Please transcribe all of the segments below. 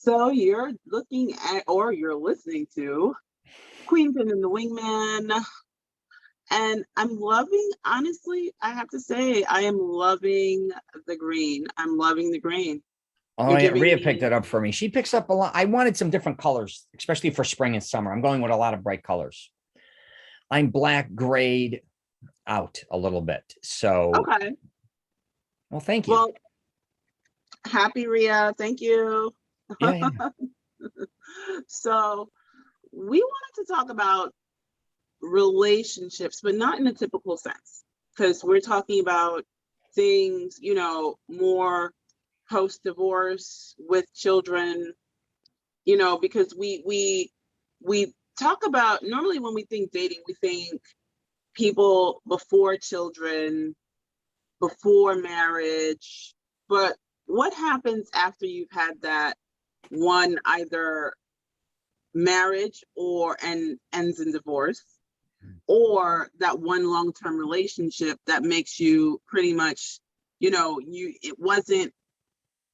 So you're looking at or you're listening to Queen Pin and the Wingman. And I'm loving, honestly, I have to say, I am loving the green. I'm loving the green. Oh, You're yeah, giving Rhea picked me, it up for me. She picks up a lot. I wanted some different colors, especially for spring and summer. I'm going with a lot of bright colors. I'm black grayed out a little bit. So, okay. well, thank you. Well, happy Ria. Thank you. Yeah, yeah. So we wanted to talk about relationships, but not in a typical sense, because we're talking about things, more post-divorce with children, because we talk about, normally when we think dating, we think people before children, before marriage, but what happens after you've had that one, either marriage or and ends in divorce, or that one long-term relationship that makes you pretty much, it wasn't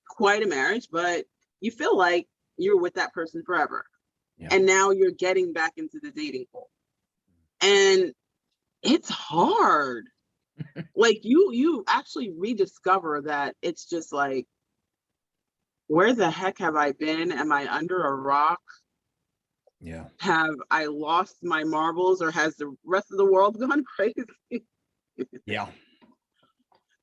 quite a marriage, but you feel like you're with that person forever. Yeah. And now you're getting back into the dating pool. And it's hard. Like you actually rediscover that it's just like, where the heck have I been? Am I under a rock? Yeah. Have I lost my marbles, or has the rest of the world gone crazy? Yeah.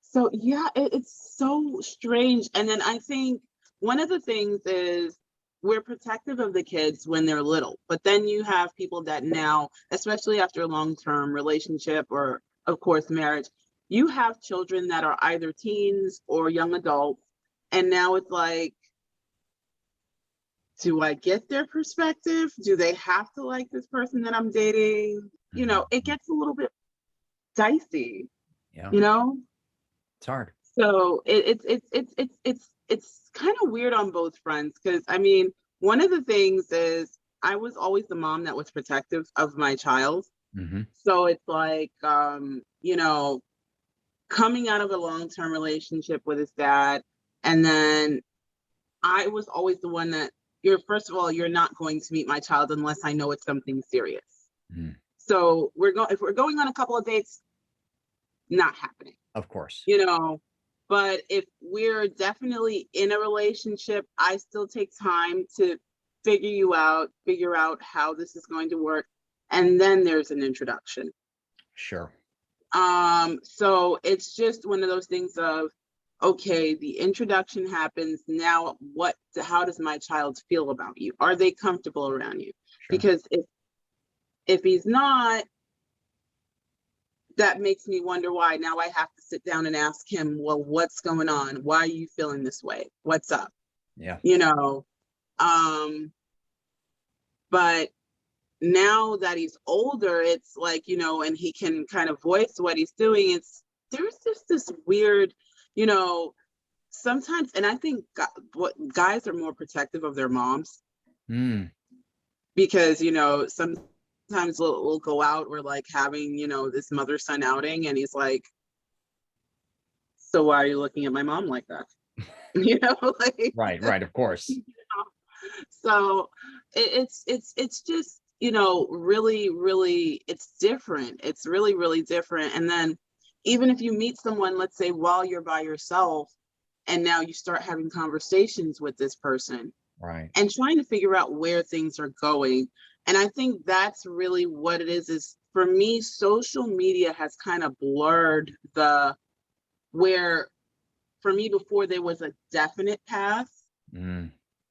So yeah, it's so strange. And then I think one of the things is we're protective of the kids when they're little, but then you have people that now, especially after a long-term relationship or of course marriage, you have children that are either teens or young adults. And now it's like, do I get their perspective? Do they have to like this person that I'm dating? It gets a little bit dicey, Yeah. you know? It's hard. So it's kind of weird on both fronts, because I mean, one of the things is I was always the mom that was protective of my child. Mm-hmm. So it's like, coming out of a long-term relationship with his dad, and then I was always the one that, first of all, you're not going to meet my child unless I know it's something serious. Mm-hmm. So if we're going on a couple of dates, not happening. Of course. But if we're definitely in a relationship, I still take time to figure out how this is going to work. And then there's an introduction. Sure. So it's just one of those things of, okay, the introduction happens. Now how does my child feel about you? Are they comfortable around you? Sure. Because if he's not, that makes me wonder why. Now I have to sit down and ask him, well, what's going on? Why are you feeling this way? What's up? Yeah. But now that he's older, it's like, and he can kind of voice what he's doing. There's just this weird, sometimes, and I think what guys are more protective of their moms, because, sometimes we'll go out, we're like having, this mother-son outing, and he's like, so why are you looking at my mom like that? Like, right, of course. So it's just, really, really, it's different. It's really, really different. And then even if you meet someone, let's say while you're by yourself, and now you start having conversations with this person, right, and trying to figure out where things are going. And I think that's really what it is for me, social media has kind of blurred where for me before there was a definite path.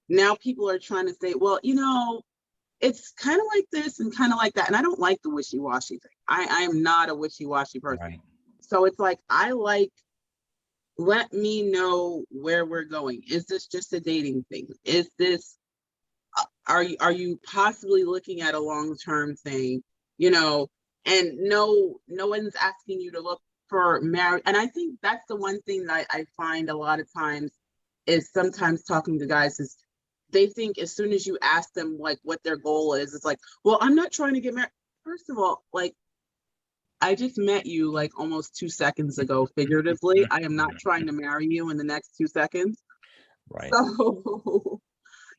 Now people are trying to say, well, it's kind of like this and kind of like that. And I don't like the wishy-washy thing. I am not a wishy-washy person. Right. So it's like, let me know where we're going. Is this just a dating thing? Is this, are you possibly looking at a long-term thing? And no one's asking you to look for marriage. And I think that's the one thing that I find a lot of times is sometimes talking to guys is they think as soon as you ask them like what their goal is, it's like, well, I'm not trying to get married. First of all, like, I just met you like almost 2 seconds ago, figuratively. I am not trying to marry you in the next 2 seconds. Right. So,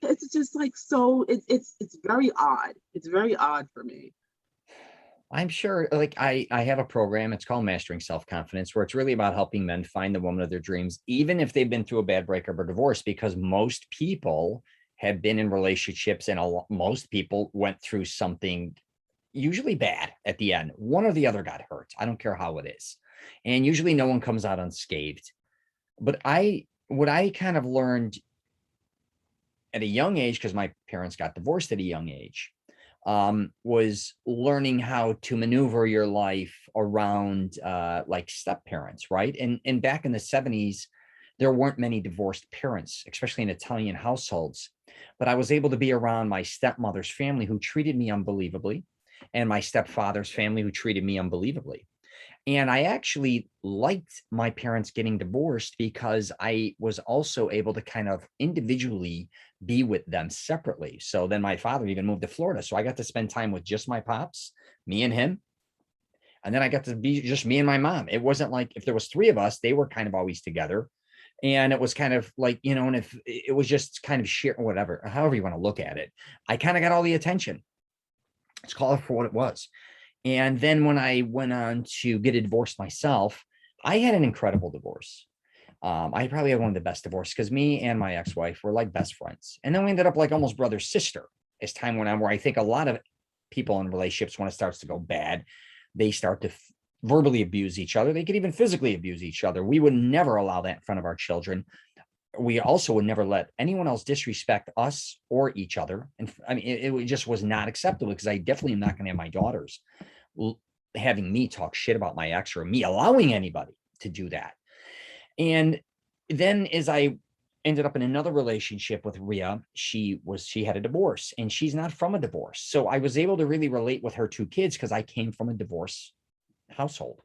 it's just like, so it's very odd. It's very odd for me. I'm sure, like I have a program, it's called Mastering Self-Confidence, where it's really about helping men find the woman of their dreams, even if they've been through a bad breakup or divorce, because most people have been in relationships and most people went through something usually bad at the end. One or the other got hurt. I don't care how it is. And usually no one comes out unscathed. But what I kind of learned at a young age, because my parents got divorced at a young age, was learning how to maneuver your life around like step parents, right? And back in the 70s, there weren't many divorced parents, especially in Italian households. But I was able to be around my stepmother's family, who treated me unbelievably, and my stepfather's family, who treated me unbelievably. And I actually liked my parents getting divorced because I was also able to kind of individually be with them separately. So then my father even moved to Florida. So I got to spend time with just my pops, me and him. And then I got to be just me and my mom. It wasn't like if there was three of us, they were kind of always together. And it was kind of like, you know, and if it was just kind of share, whatever, however you want to look at it, I kind of got all the attention. Let's call it for what it was. And then when I went on to get a divorce myself, I had an incredible divorce. I probably had one of the best divorces because me and my ex-wife were like best friends. And then we ended up like almost brother sister as time went on, where I think a lot of people in relationships, when it starts to go bad, they start to verbally abuse each other. They could even physically abuse each other. We would never allow that in front of our children. We also would never let anyone else disrespect us or each other. And I mean, it just was not acceptable, because I definitely am not going to have my daughters having me talk shit about my ex, or me allowing anybody to do that. And then as I ended up in another relationship with Rhea, she had a divorce, and she's not from a divorce. So I was able to really relate with her two kids, because I came from a divorce household,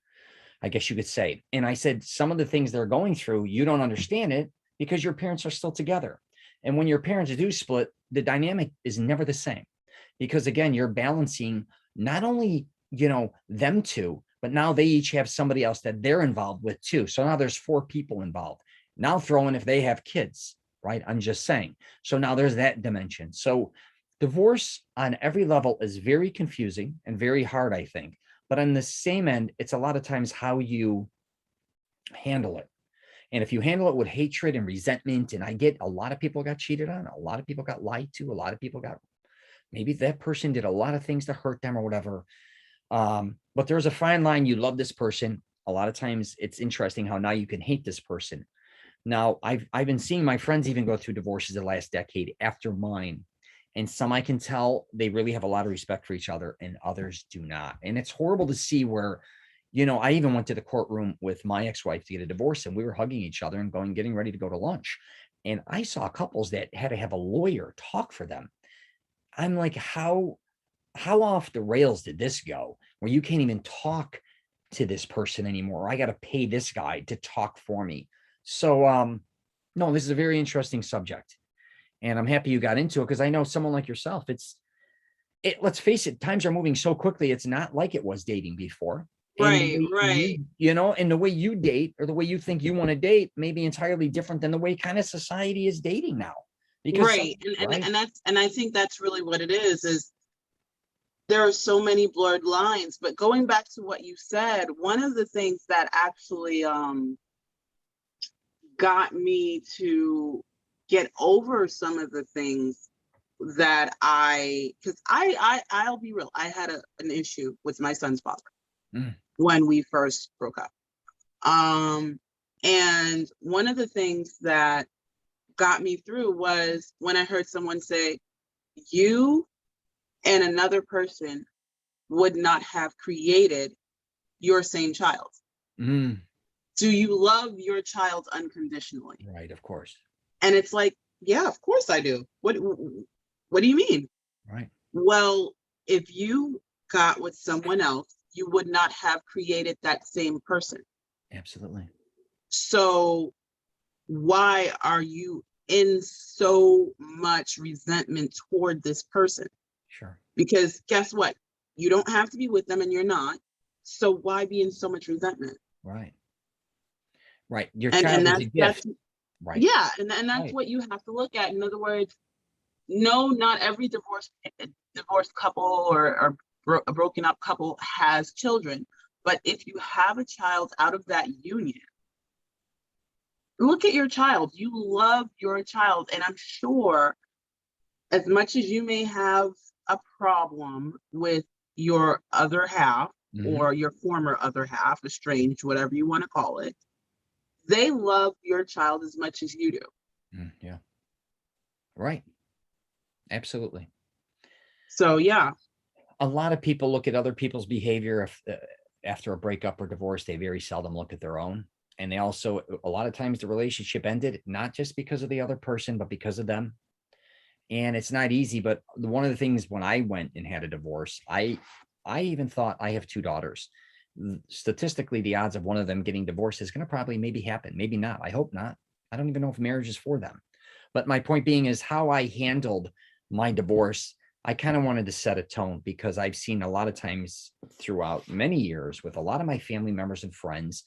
I guess you could say. And I said, some of the things they're going through, you don't understand it because your parents are still together. And when your parents do split, the dynamic is never the same, because again, you're balancing not only, you know, them two, but now they each have somebody else that they're involved with too. So now there's four people involved. Now throw in if they have kids, right? I'm just saying. So now there's that dimension. So divorce on every level is very confusing and very hard, I think. But on the same end, it's a lot of times how you handle it. And if you handle it with hatred and resentment, and I get a lot of people got cheated on, a lot of people got lied to, a lot of people got, maybe that person did a lot of things to hurt them or whatever. But there's a fine line. You love this person. A lot of times it's interesting how now you can hate this person. Now I've been seeing my friends even go through divorces the last decade after mine. And some I can tell they really have a lot of respect for each other, and others do not. And it's horrible to see where, you know, I even went to the courtroom with my ex-wife to get a divorce, and we were hugging each other and getting ready to go to lunch. And I saw couples that had to have a lawyer talk for them. I'm like, how off the rails did this go, where you can't even talk to this person anymore? I got to pay this guy to talk for me. So, no, this is a very interesting subject, and I'm happy you got into it, because I know someone like yourself, let's face it, times are moving so quickly. It's not like it was dating before. Right, And right. you know, and the way you date, or the way you think you want to date, may be entirely different than the way kind of society is dating now. Because Right. right? And I think that's really what it is there are so many blurred lines. But going back to what you said, one of the things that actually got me to get over some of the things that because I'll be real, I had an issue with my son's father when we first broke up. And one of the things that got me through was when I heard someone say, you and another person would not have created your same child. Do you love your child unconditionally? Right, of course. And it's like, yeah, of course I do. What do you mean? Right. Well, if you got with someone else, you would not have created that same person. Absolutely. So why are you in so much resentment toward this person? Sure. Because guess what? You don't have to be with them, and you're not. So why be in so much resentment? Right. Right. Your child is a gift. Right. Yeah. And that's right. what you have to look at. In other words, no, not every divorced couple or a broken up couple has children. But if you have a child out of that union, look at your child. You love your child. And I'm sure as much as you may have a problem with your other half or your former other half, estranged, whatever you want to call it, they love your child as much as you do. Yeah. Right. Absolutely. So, yeah. A lot of people look at other people's behavior after a breakup or divorce. They very seldom look at their own. And they also, a lot of times the relationship ended, not just because of the other person, but because of them. And it's not easy, but one of the things when I went and had a divorce, I even thought, I have 2 daughters. Statistically, the odds of one of them getting divorced is going to probably maybe happen. Maybe not. I hope not. I don't even know if marriage is for them. But my point being is how I handled my divorce. I kind of wanted to set a tone because I've seen a lot of times throughout many years with a lot of my family members and friends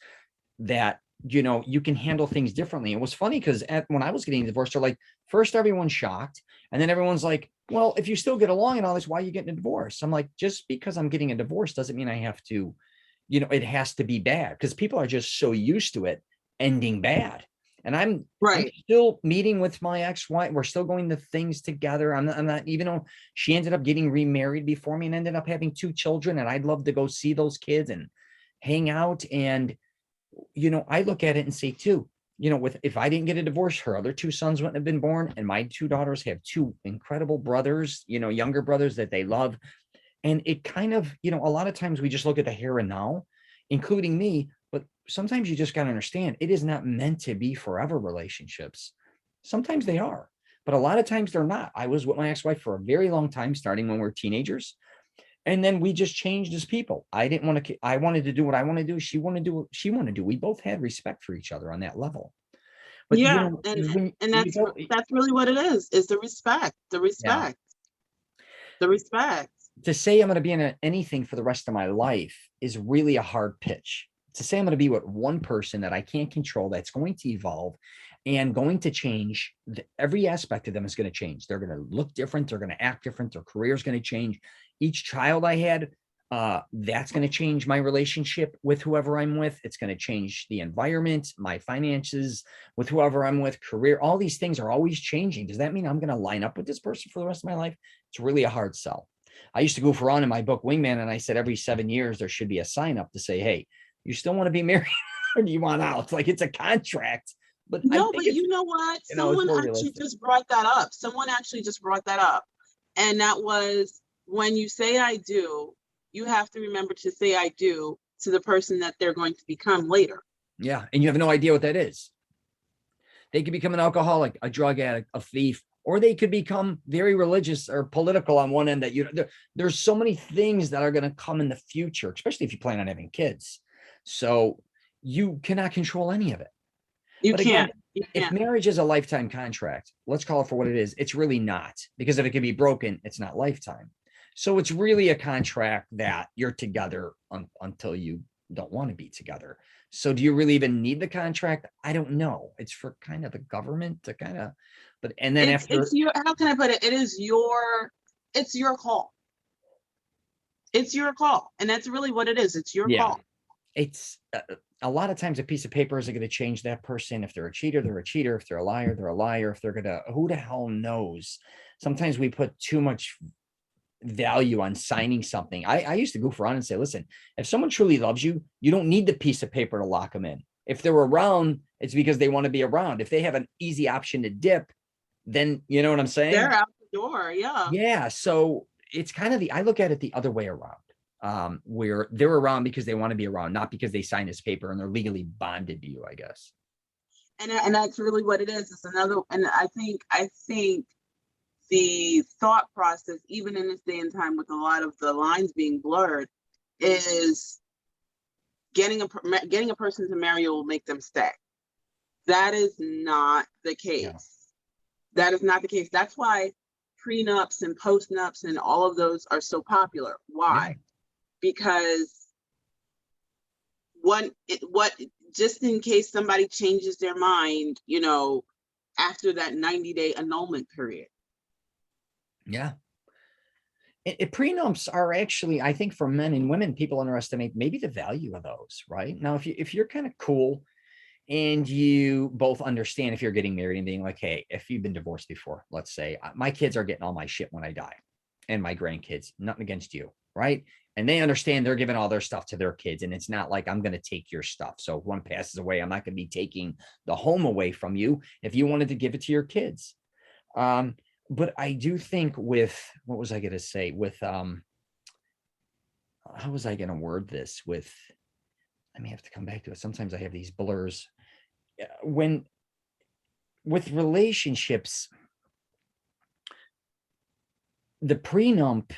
that, you know, you can handle things differently. It was funny because when I was getting divorced, they're like, first everyone's shocked. And then everyone's like, well, if you still get along and all this, why are you getting a divorce? I'm like, just because I'm getting a divorce doesn't mean I have to, you know, it has to be bad, because people are just so used to it ending bad. And I'm still meeting with my ex-wife. We're still going to things together. I'm not, even though she ended up getting remarried before me and ended up having 2 children. And I'd love to go see those kids and hang out. And, you know, I look at it and say too, you know, if I didn't get a divorce, her other 2 sons wouldn't have been born. And my 2 daughters have 2 incredible brothers, you know, younger brothers that they love. And it kind of, you know, a lot of times we just look at the here and now, including me, but sometimes you just got to understand it is not meant to be forever relationships. Sometimes they are, but a lot of times they're not. I was with my ex-wife for a very long time, starting when we were teenagers. And then we just changed as people. I didn't want to, I wanted to do what I want to do. She wanted to do what she wanted to do. We both had respect for each other on that level. But Yeah. you know, And that's really what it is the respect, the respect, the respect. To say I'm going to be in anything for the rest of my life is really a hard pitch. To say I'm going to be with one person that I can't control, that's going to evolve and going to change. Every aspect of them is going to change. They're going to look different. They're going to act different. Their career is going to change. Each child I had, that's going to change my relationship with whoever I'm with. It's going to change the environment, my finances with whoever I'm with, career. All these things are always changing. Does that mean I'm going to line up with this person for the rest of my life? It's really a hard sell. I used to goof around in my book Wingman, and I said every 7 years there should be a sign up to say, hey, you still want to be married or do you want out? Like, it's a contract. But no, but you know what? Someone actually just brought that up. And that was, when you say I do, you have to remember to say I do to the person that they're going to become later. Yeah. And you have no idea what that is. They could become an alcoholic, a drug addict, a thief, or they could become very religious or political on one end. That there's so many things that are going to come in the future, especially if you plan on having kids. So you cannot control any of it. But again, if marriage is a lifetime contract, let's call it for what it is. It's really not, because if it can be broken, it's not lifetime. So it's really a contract that you're together until you don't want to be together. So do you really even need the contract? I don't know. It's for kind of the government to kind of, but, and then it's your, how can I put it? It's your call. It's your call. And that's really what it is. It's your call. It's a lot of times a piece of paper isn't going to change that person. If they're a cheater, they're a cheater. If they're a liar, they're a liar. If they're going to, who the hell knows? Sometimes we put too much value on signing something. I used to goof around and say, listen, if someone truly loves you, you don't need the piece of paper to lock them in. If they're around, it's because they want to be around. If they have an easy option to dip, then you know what I'm saying? They're out the door. Yeah. Yeah. So it's kind of I look at it the other way around, where they're around because they want to be around, not because they signed this paper and they're legally bonded to you, I guess. And that's really what it is. It's another, and I think the thought process, even in this day and time with a lot of the lines being blurred, is getting a person to marry you will make them stay. That is not the case. Yeah. That is not the case. That's why prenups and postnups and all of those are so popular. Why? Yeah. Because just in case somebody changes their mind, you know, after that 90-day annulment period, Yeah. Prenups are actually, I think for men and women, people underestimate maybe the value of those, right? Now, if you're kind of cool and you both understand if you're getting married and being like, hey, if you've been divorced before, let's say my kids are getting all my shit when I die and my grandkids, nothing against you, right? And they understand they're giving all their stuff to their kids. And it's not like I'm going to take your stuff. So if one passes away, I'm not going to be taking the home away from you if you wanted to give it to your kids. But I do think with, what was I going to say with, how was I going to word this with, I may have to come back to it. Sometimes I have these blurs. When with relationships, the prenup,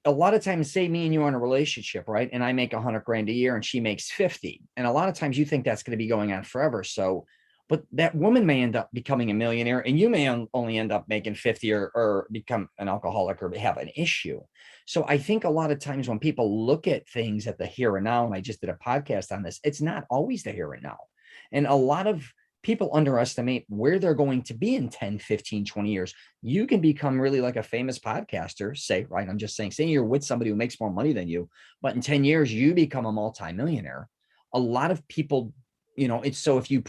a lot of times, say me and you are in a relationship, right? And I make 100 grand a year and she makes 50. And a lot of times you think that's going to be going on forever. So, but that woman may end up becoming a millionaire and you may only end up making 50 or become an alcoholic or have an issue. So I think a lot of times when people look at things at the here and now, and I just did a podcast on this, it's not always the here and now. And a lot of people underestimate where they're going to be in 10, 15, 20 years. You can become really like a famous podcaster, say, right? I'm just saying you're with somebody who makes more money than you, but in 10 years, you become a multimillionaire. A lot of people, it's so if you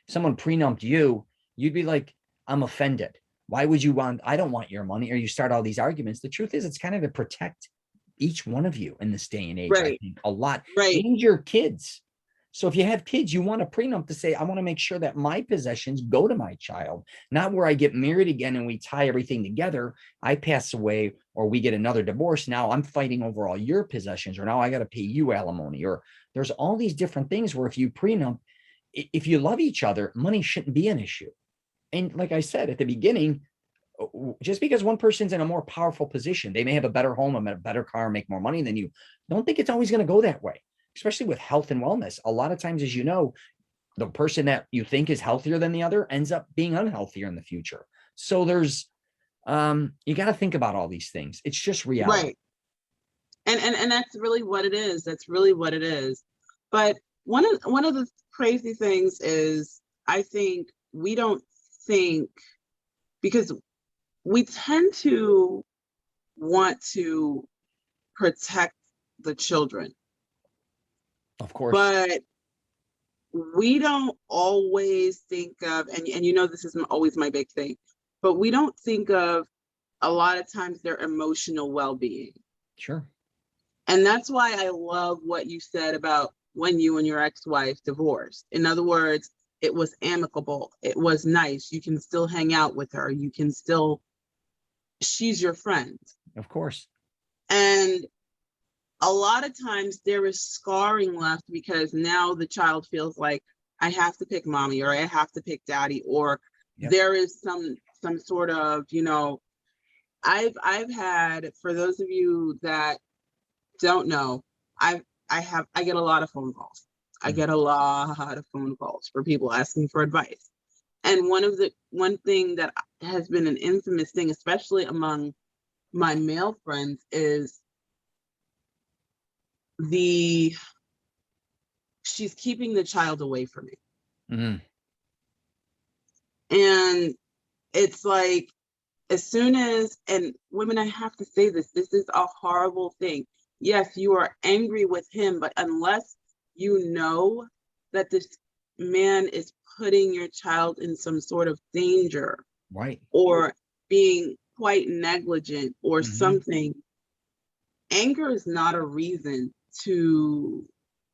someone prenupped you, you'd be like, I'm offended. Why would you I don't want your money. Or you start all these arguments. The truth is it's kind of to protect each one of you in this day and age. Right. I think a lot. Right. And your kids. So if you have kids, you want a prenup to say, I want to make sure that my possessions go to my child, not where I get married again and we tie everything together. I pass away or we get another divorce. Now I'm fighting over all your possessions, or now I got to pay you alimony, or there's all these different things where if you prenup, if you love each other, money shouldn't be an issue. And like I said at the beginning, just because one person's in a more powerful position, they may have a better home, a better car, make more money than you. Don't think it's always going to go that way, especially with health and wellness. A lot of times, as you know, the person that you think is healthier than the other ends up being unhealthier in the future. So there's, you got to think about all these things. It's just reality. Right. And that's really what it is. That's really what it is. But one of the crazy things is, I think we don't think, because we tend to want to protect the children. Of course. But we don't always think of, and this is always my big thing, but we don't think of a lot of times their emotional well-being. Sure. And that's why I love what you said about when you and your ex-wife divorced. In other words, it was amicable. It was nice. You can still hang out with her. You can still, she's your friend. Of course. And a lot of times there is scarring left because now the child feels like I have to pick mommy or I have to pick daddy, or there is some sort of, I've had, for those of you that don't know, I get a lot of phone calls. I get a lot of phone calls for people asking for advice. And one thing that has been an infamous thing, especially among my male friends, is she's keeping the child away from me. Mm-hmm. And it's like, as soon as, and women, I have to say this is a horrible thing. Yes, you are angry with him, but unless you know that this man is putting your child in some sort of danger, right, or being quite negligent or something, anger is not a reason to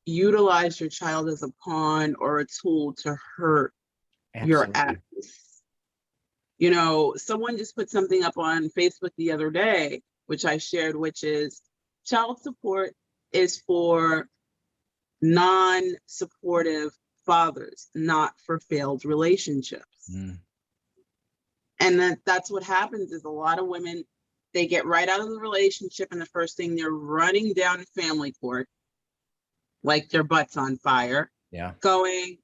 utilize your child as a pawn or a tool to hurt your ex. Someone just put something up on Facebook the other day, which I shared, which is child support is for non-supportive fathers, not for failed relationships. And that's what happens is a lot of women, they get right out of the relationship and the first thing, they're running down to family court like their butt's on fire. Yeah. Going,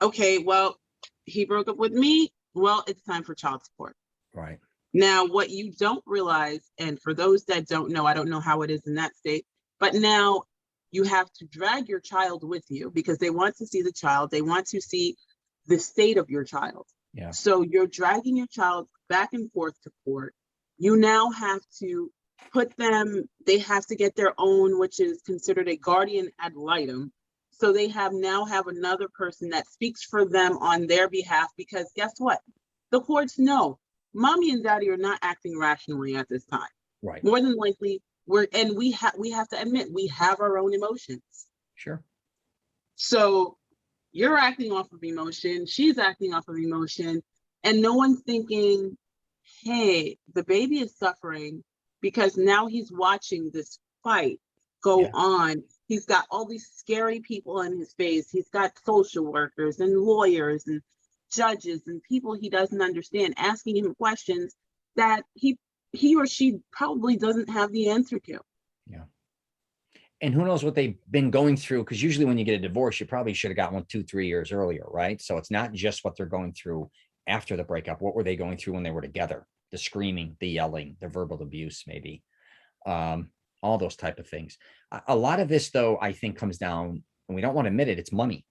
okay, well, he broke up with me. Well, it's time for child support. Right. Now, what you don't realize, and for those that don't know, I don't know how it is in that state, but now you have to drag your child with you because they want to see the child. They want to see the state of your child. Yeah. So you're dragging your child back and forth to court. You now have to put them, they have to get their own, which is considered a guardian ad litem. So they now have another person that speaks for them on their behalf, because guess what? The courts know mommy and daddy are not acting rationally at this time. Right. More than likely, we have to admit we have our own emotions. Sure. So you're acting off of emotion, she's acting off of emotion, and no one's thinking, hey, the baby is suffering because now he's watching this fight go on. He's got all these scary people in his face. He's got social workers and lawyers and judges and people he doesn't understand asking him questions that he or she probably doesn't have the answer to. Yeah. And who knows what they've been going through, because usually when you get a divorce, you probably should have got one 2-3 years earlier, right? So it's not just what they're going through after the breakup. What were they going through when they were together? The screaming, the yelling, the verbal abuse, maybe, all those type of things. A lot of this, though, I think comes down, and we don't want to admit it, it's money,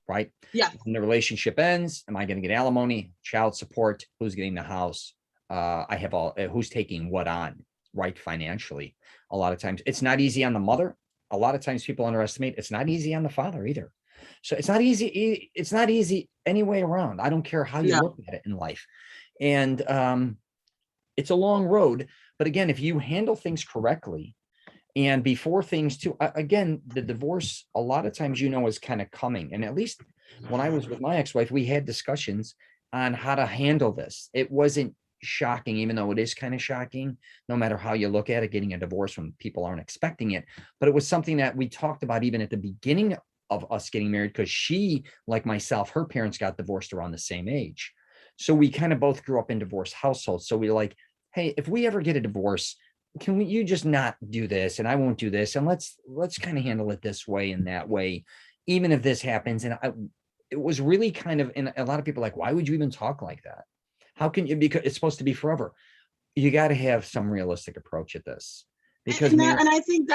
right? Yeah. When the relationship ends, am I going to get alimony, child support? Who's getting the house? Who's taking what on, right? Financially, a lot of times it's not easy on the mother. A lot of times people underestimate it's not easy on the father either. So it's not easy. It's not easy any way around. I don't care how you look at it in life. And it's a long road. But again, if you handle things correctly, and before things too, again, the divorce, a lot of times, is kind of coming. And at least when I was with my ex-wife, we had discussions on how to handle this. It wasn't shocking, even though it is kind of shocking, no matter how you look at it, getting a divorce when people aren't expecting it. But it was something that we talked about even at the beginning of us getting married, because she, like myself, her parents got divorced around the same age. So we kind of both grew up in divorced households. So we're like, hey, if we ever get a divorce, you just not do this, and I won't do this, and let's kind of handle it this way and that way, even if this happens. And it was really kind of, and a lot of people are like, why would you even talk like that? How can you? Because it's supposed to be forever. You got to have some realistic approach at this. Because and I think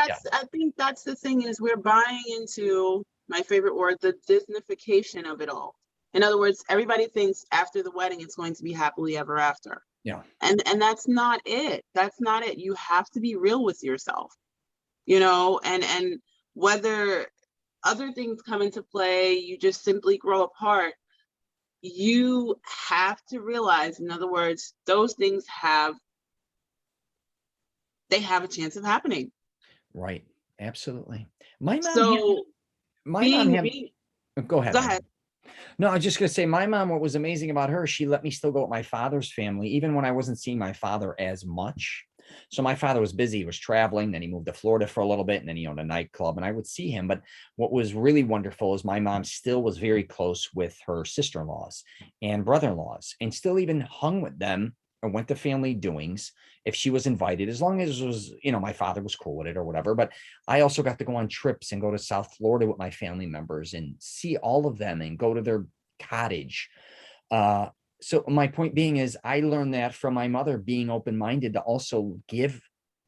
that's the thing, is we're buying into, my favorite word, the Disneyfication of it all. In other words, everybody thinks after the wedding it's going to be happily ever after. Yeah. And that's not it. That's not it. You have to be real with yourself, and whether other things come into play, you just simply grow apart. You have to realize, in other words, those things they have a chance of happening. Right. Absolutely. My mom. So go ahead. Go ahead. No, I was just going to say, my mom, what was amazing about her, she let me still go with my father's family, even when I wasn't seeing my father as much. So my father was busy, he was traveling, then he moved to Florida for a little bit, and then he owned a nightclub, and I would see him. But what was really wonderful is my mom still was very close with her sister-in-laws and brother-in-laws, and still even hung with them or went to family doings if she was invited, as long as it was, my father was cool with it or whatever. But I also got to go on trips and go to South Florida with my family members and see all of them and go to their cottage. So my point being is, I learned that from my mother, being open-minded to also give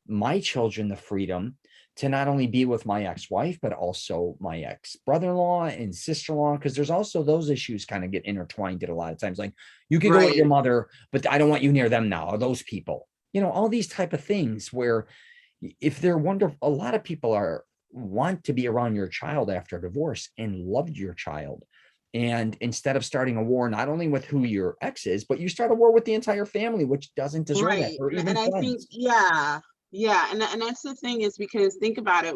my children the freedom to not only be with my ex-wife, but also my ex-brother-in-law and sister-in-law, because there's also those issues kind of get intertwined at a lot of times. Like, you can go with your mother, but I don't want you near them now, or those people, all these type of things, where if they're wonderful, a lot of people want to be around your child after a divorce and loved your child. And instead of starting a war, not only with who your ex is, but you start a war with the entire family, which doesn't deserve it. Or even I think, and that's the thing, is because think about it,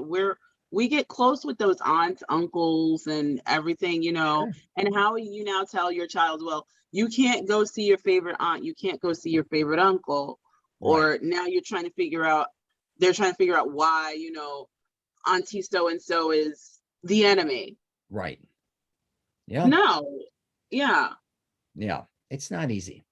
we get close with those aunts, uncles, and everything, Sure. And how you now tell your child, well, you can't go see your favorite aunt, you can't go see your favorite uncle, or now they're trying to figure out why, auntie so and so is the enemy. Right. Yeah. No. Yeah. Yeah. It's not easy.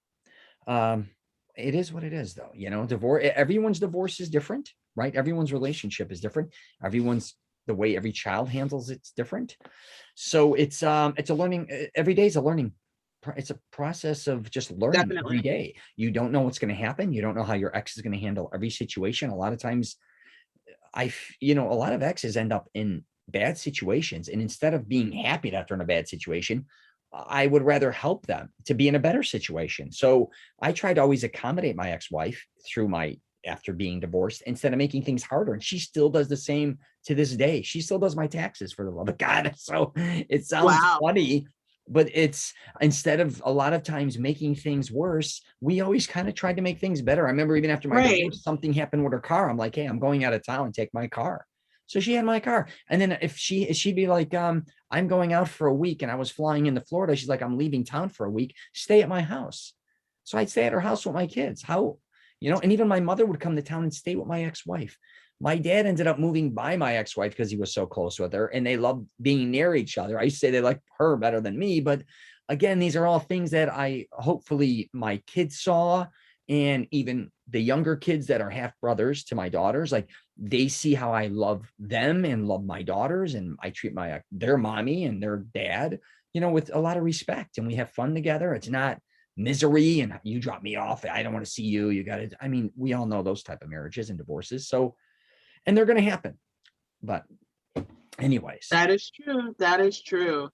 It is what it is, though. Divorce, everyone's divorce is different, right? Everyone's relationship is different. The way every child handles it's different. So it's a learning. Every day is a learning. It's a process of just learning every day. You don't know what's going to happen. You don't know how your ex is going to handle every situation. A lot of times, a lot of exes end up in bad situations, and instead of being happy that they're in a bad situation, I would rather help them to be in a better situation. So I try to always accommodate my ex-wife through after being divorced, instead of making things harder. And she still does the same to this day. She still does my taxes, for the love of God. So it sounds Wow. funny, but it's, instead of a lot of times making things worse, we always kind of tried to make things better. I remember even after my Right. divorce, something happened with her car. I'm like, hey, I'm going out of town, take my car. So she had my car. And then if she'd be like, I'm going out for a week and I was flying into Florida. She's like, I'm leaving town for a week, stay at my house. So I'd stay at her house with my kids. How, and even my mother would come to town and stay with my ex-wife. My dad ended up moving by my ex-wife because he was so close with her, and they loved being near each other. I used to say they like her better than me, but again, these are all things that hopefully my kids saw, and even the younger kids that are half brothers to my daughters, like they see how I love them and love my daughters, and I treat their mommy and their dad, with a lot of respect, and we have fun together. It's not misery and you drop me off, I don't want to see you. You got to, I mean, we all know those type of marriages and divorces. So, and they're going to happen. But anyways. That is true. That is true.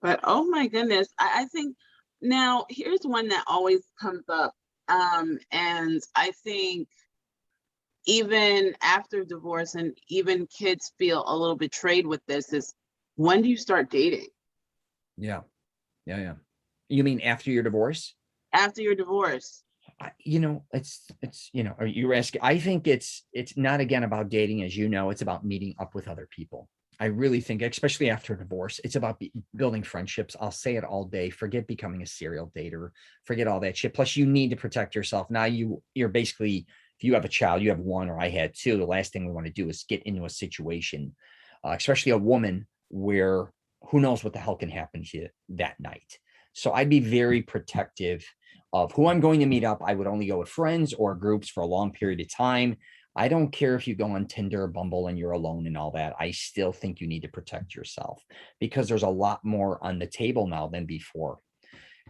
But oh my goodness, I think now here's one that always comes up. And I think even after divorce, and even kids feel a little betrayed with this, is when do you start dating? Yeah. Yeah. You mean after your divorce? After your divorce. Are you asking? I think it's not, again, about dating, as it's about meeting up with other people. I really think, especially after a divorce, it's about building friendships. I'll say it all day. Forget becoming a serial dater. Forget all that shit. Plus, you need to protect yourself. Now you're basically, if you have a child, you have one, or I had two. The last thing we want to do is get into a situation, especially a woman, where who knows what the hell can happen to you that night. So I'd be very protective of who I'm going to meet up. I would only go with friends or groups for a long period of time. I don't care if you go on Tinder or Bumble and you're alone and all that. I still think you need to protect yourself, because there's a lot more on the table now than before.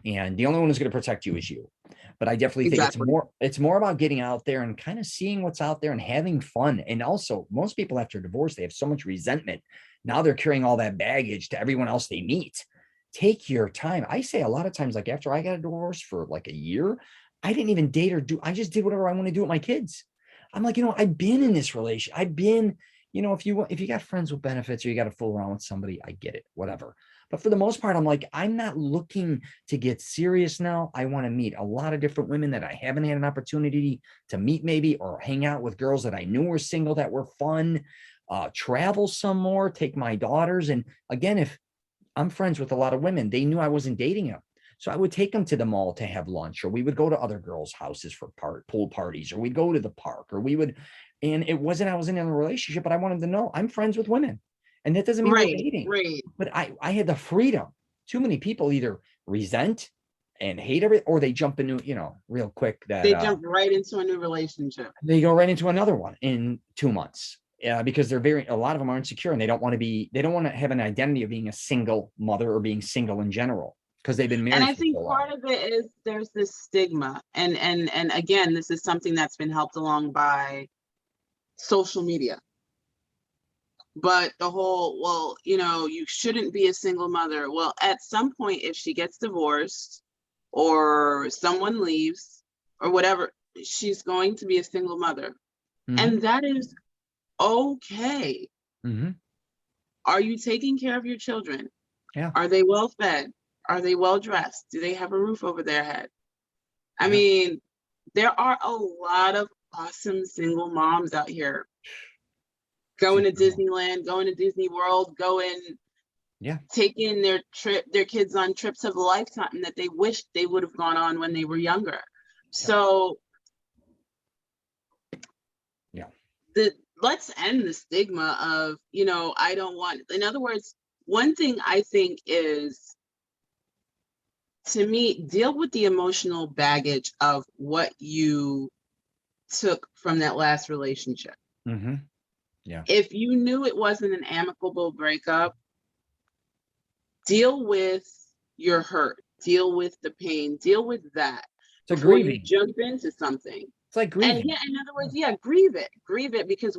And the only one who's going to protect you is you. But I definitely think it's more about getting out there and kind of seeing what's out there and having fun. And also, most people after divorce, they have so much resentment. Now they're carrying all that baggage to everyone else they meet. Take your time. I say a lot of times, like after I got a divorce for like a year, I didn't even date or I just did whatever I want to do with my kids. I'm like, I've been in this relation. I've been, if you got friends with benefits, or you got to fool around with somebody, I get it, whatever. But for the most part, I'm like, I'm not looking to get serious now. I want to meet a lot of different women that I haven't had an opportunity to meet, maybe, or hang out with girls that I knew were single that were fun, travel some more, take my daughters. And again, if I'm friends with a lot of women, they knew I wasn't dating them. So I would take them to the mall to have lunch, or we would go to other girls' houses for pool parties, or we'd go to the park, or and it wasn't, I wasn't in a relationship, but I wanted to know I'm friends with women. And that doesn't mean we're dating. Right. But I had the freedom. Too many people either resent and hate or they jump into, real quick that they jump right into a new relationship. They go right into another one in 2 months. Because a lot of them are insecure, and they don't want to have an identity of being a single mother or being single in general, because they've been married. And I think part of it is there's this stigma. And again, this is something that's been helped along by social media. But the whole, well, you shouldn't be a single mother. Well, at some point, if she gets divorced or someone leaves or whatever, she's going to be a single mother. Mm-hmm. And that is okay. Mm-hmm. Are you taking care of your children? Yeah. Are they well fed? Are they well dressed? Do they have a roof over their head? I mean, there are a lot of awesome single moms out here going to Disneyland, going to Disney World, taking their kids on trips of a lifetime that they wish they would have gone on when they were younger. So let's end the stigma of, I don't want, in other words, one thing I think is, to me, deal with the emotional baggage of what you took from that last relationship. Mm-hmm. Yeah. If you knew it wasn't an amicable breakup, deal with your hurt, deal with the pain, deal with that. It's before grieving. You jump into something. It's like grieving. And in other words, grieve it, because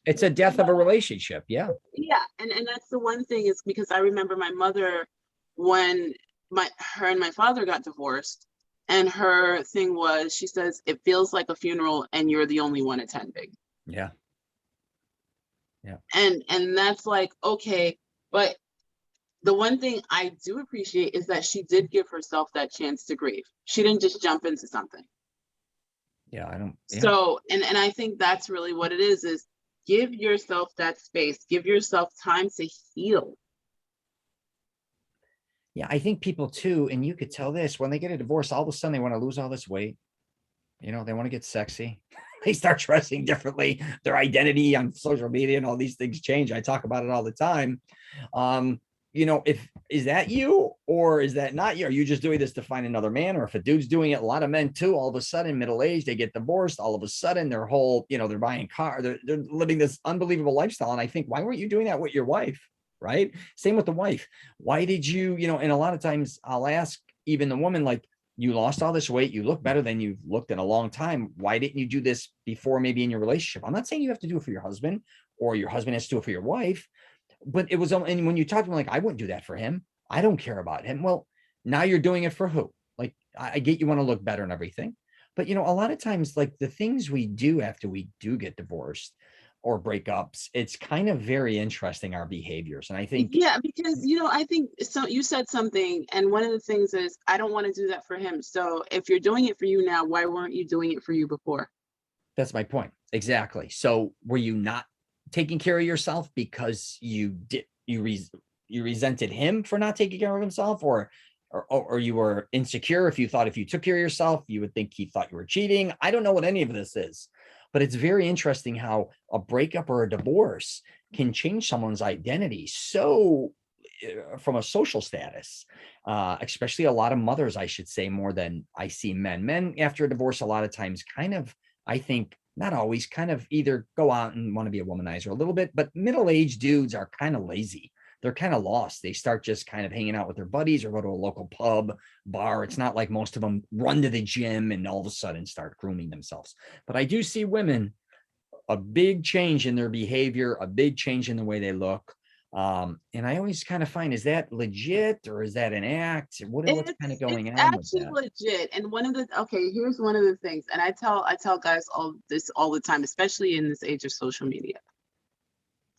it's a death of a relationship. Yeah. Yeah. And that's the one thing, is because I remember my mother, when her and my father got divorced, and her thing was, she says, it feels like a funeral and you're the only one attending. Yeah. Yeah. And that's like, okay, but the one thing I do appreciate is that she did give herself that chance to grieve. She didn't just jump into something. Yeah. I don't. Yeah. So, and I think that's really what it is give yourself that space, give yourself time to heal. Yeah. I think people too, and you could tell this, when they get a divorce, all of a sudden they want to lose all this weight. You know, they want to get sexy. They start dressing differently. Their identity on social media and all these things change. I talk about it all the time. You know, is that you or is that not you? Are you just doing this to find another man? Or if a dude's doing it, a lot of men too, all of a sudden, middle age, they get divorced. All of a sudden, their whole, you know, they're buying car, they're living this unbelievable lifestyle. And I think, why weren't you doing that with your wife? Right? Same with the wife. Why did you, you know, and a lot of times I'll ask even the woman, like, you lost all this weight, you look better than you've looked in a long time. Why didn't you do this before, maybe in your relationship? I'm not saying you have to do it for your husband or your husband has to do it for your wife, but it was, and when you talk to me, like, I wouldn't do that for him. I don't care about him. Well, now you're doing it for who? Like, I get you want to look better and everything, but you know, a lot of times, like the things we do after we do get divorced or breakups, it's kind of very interesting, our behaviors. And I think, yeah, because you know, I think so. You said something, and one of the things is, I don't want to do that for him. So if you're doing it for you now, why weren't you doing it for you before? that's my point. Exactly. So were you not taking care of yourself because you did, you resented him for not taking care of himself, or you were insecure? If you thought if you took care of yourself, you would think he thought you were cheating. I don't know what any of this is, but it's very interesting how a breakup or a divorce can change someone's identity. So from a social status, especially a lot of mothers, I should say, more than I see men after a divorce, a lot of times kind of, I think, not always, kind of either go out and want to be a womanizer a little bit, but middle-aged dudes are kind of lazy. They're kind of lost. They start just kind of hanging out with their buddies or go to a local pub, bar. It's not like most of them run to the gym and all of a sudden start grooming themselves. But I do see women, a big change in their behavior, a big change in the way they look. And I always kind of find, is that legit or is that an act? What's kind of It's going on with actually that? legit. And one of the, okay, here's one of the things, and I tell guys all this all the time, especially in this age of social media.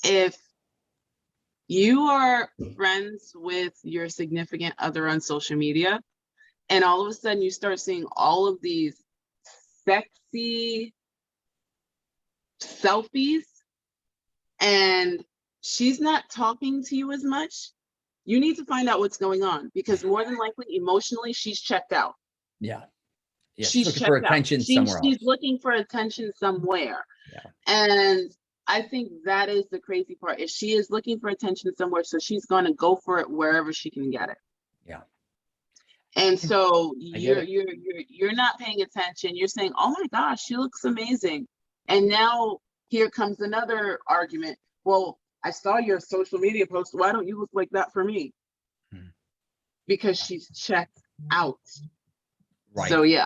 If you are friends with your significant other on social media, and all of a sudden you start seeing all of these sexy selfies, and she's not talking to you as much, you need to find out what's going on, because more than likely, emotionally, she's checked out. Yeah. Yeah. She's She's looking for checked out. attention somewhere She's else. looking for attention somewhere. Yeah. And I think that is the crazy part, is she is looking for attention somewhere, so she's going to go for it wherever she can get it. Yeah. And so I get it. you're not paying attention. You're saying, "Oh my gosh, she looks amazing." And now here comes another argument. Well, I saw your social media post. Why don't you look like that for me? Hmm. Because she's checked out. Right. So yeah.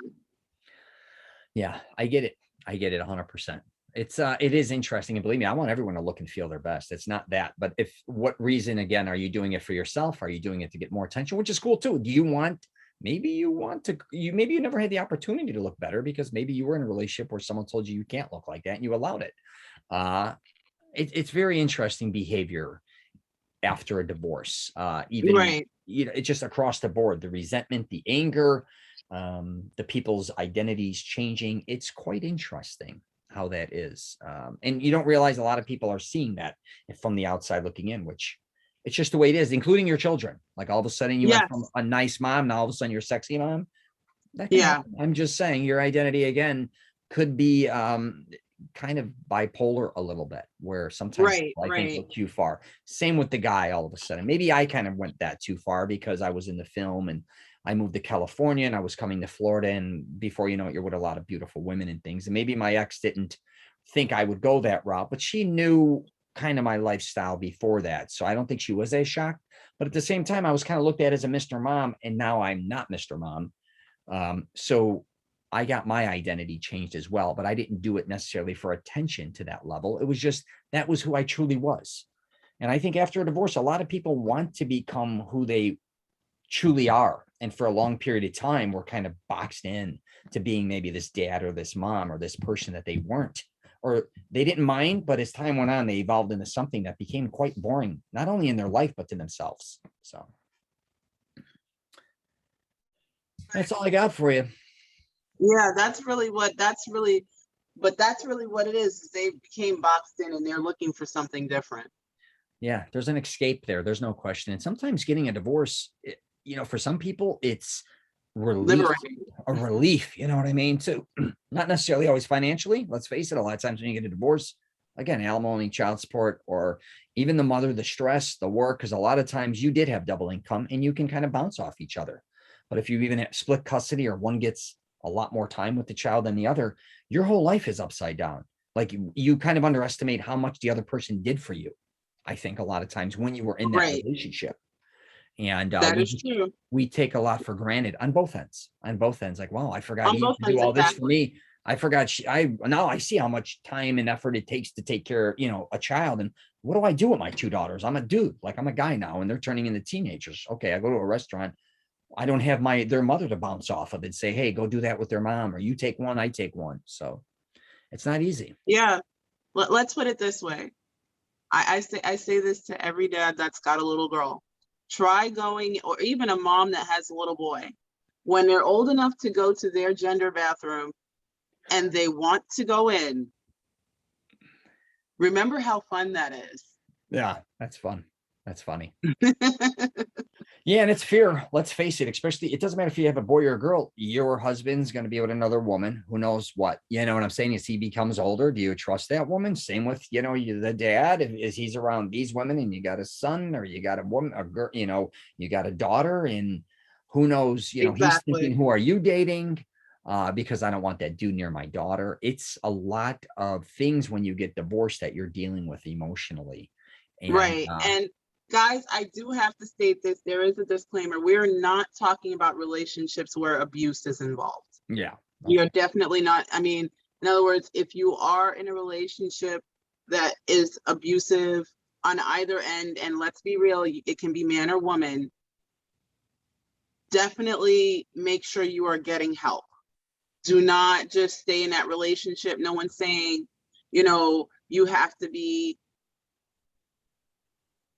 Yeah, I get it. I get it 100%. It is interesting, and believe me, I want everyone to look and feel their best. It's not that, but if, what reason, again, are you doing it for yourself? Are you doing it to get more attention, which is cool too? Do you want, maybe you want to, maybe you never had the opportunity to look better because maybe you were in a relationship where someone told you you can't look like that and you allowed it. It's very interesting behavior after a divorce. Even, Right. you know, it's just across the board, the resentment, the anger, the people's identities changing. It's quite interesting how that is. And you don't realize a lot of people are seeing that from the outside looking in, which it's just the way it is, including your children. Like all of a sudden you went from Yes. a nice mom, now all of a sudden you're a sexy mom. That can Yeah. happen. I'm just saying your identity again could be kind of bipolar a little bit, where sometimes Right. I think Right. go too far. Same with the guy, all of a sudden. Maybe I kind of went that too far because I was in the film and I moved to California and I was coming to Florida. And before you know it, you're with a lot of beautiful women and things. And maybe my ex didn't think I would go that route, but she knew kind of my lifestyle before that. So I don't think she was as shocked. But at the same time, I was kind of looked at as a Mr. Mom, and now I'm not Mr. Mom. So I got my identity changed as well, but I didn't do it necessarily for attention to that level. It was just, that was who I truly was. And I think after a divorce, a lot of people want to become who they truly are. And for a long period of time, we're kind of boxed in to being maybe this dad or this mom or this person that they weren't, or they didn't mind, but as time went on, they evolved into something that became quite boring, not only in their life, but to themselves. So that's all I got for you. Yeah, that's really what it is. They became boxed in and they're looking for something different. Yeah, there's an escape there. There's no question. And sometimes getting a divorce, for some people, it's relief, Liberating. a relief. You know what I mean? So not necessarily always financially. Let's face it. A lot of times when you get a divorce, again, alimony, child support, or even the mother, the stress, the work, because a lot of times you did have double income and you can kind of bounce off each other. But if you even have split custody or one gets a lot more time with the child than the other, your whole life is upside down. Like you kind of underestimate how much the other person did for you. I think a lot of times when you were in that Right. relationship, and That is true. we take a lot for granted on both ends. On both ends, like, wow, I forgot On he both used to do ends, all this for exactly. me. I forgot now I see how much time and effort it takes to take care of, a child. And what do I do with my two daughters? I'm a dude, like I'm a guy now, and they're turning into teenagers. Okay, I go to a restaurant. I don't have their mother to bounce off of and say, hey, go do that with their mom, or you take one, I take one. So it's not easy. Yeah. Let's put it this way. I say this to every dad that's got a little girl. Try going, or even a mom that has a little boy, when they're old enough to go to their gender bathroom and they want to go in, remember how fun that is. Yeah, that's fun. That's funny. Yeah, and it's fear. Let's face it, especially it doesn't matter if you have a boy or a girl, your husband's going to be with another woman. Who knows what? You know what I'm saying? As he becomes older, do you trust that woman? Same with, the dad, if he's around these women and you got a son or you got a woman, a girl, you got a daughter, and who knows, he's thinking, Exactly. who are you dating? Because I don't want that dude near my daughter. It's a lot of things when you get divorced that you're dealing with emotionally. And Right. And guys, I do have to state this. There is a disclaimer. We're not talking about relationships where abuse is involved. yeah, We are okay. definitely not. I mean, in other words, if you are in a relationship that is abusive on either end, and let's be real, it can be man or woman, definitely make sure you are getting help. Do not just stay in that relationship. No one's saying, you have to be,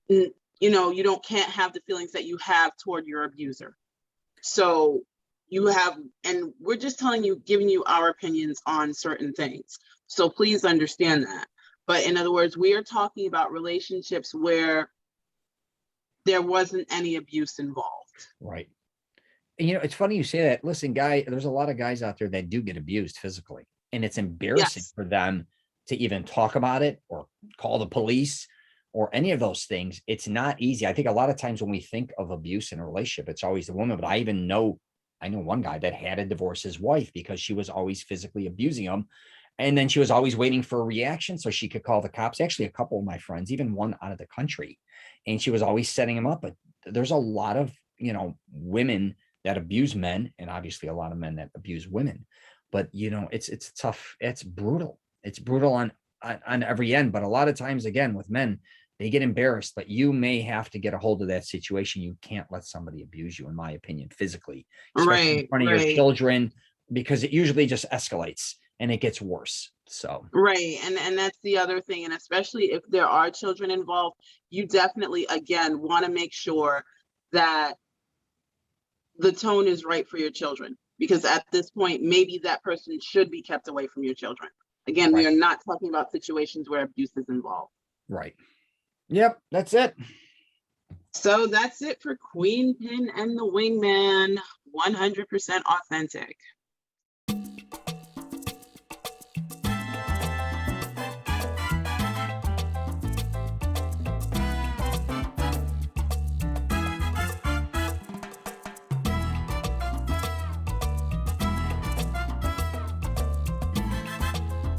you can't have the feelings that you have toward your abuser. So and we're just giving you our opinions on certain things. So please understand that. But in other words, we are talking about relationships where there wasn't any abuse involved. Right. And it's funny you say that. Listen, there's a lot of guys out there that do get abused physically, and it's embarrassing Yes. for them to even talk about it or call the police or any of those things. It's not easy. I think a lot of times when we think of abuse in a relationship, it's always the woman. But I know one guy that had to divorce his wife because she was always physically abusing him. And then she was always waiting for a reaction so she could call the cops. Actually, a couple of my friends, even one out of the country, and she was always setting him up. But there's a lot of, women that abuse men, and obviously a lot of men that abuse women. But it's tough. It's brutal. It's brutal on every end. But a lot of times, again, with men, they get embarrassed. But you may have to get a hold of that situation. You can't let somebody abuse you, in my opinion, physically, especially in Right, front of your right, children, because it usually just escalates and it gets worse. So right. And that's the other thing. And especially if there are children involved, you definitely, again, want to make sure that the tone is right for your children, because at this point, maybe that person should be kept away from your children. Again, we right, are not talking about situations where abuse is involved. right. Yep, that's it. So that's it for Queen Pin and the Wingman, 100% authentic.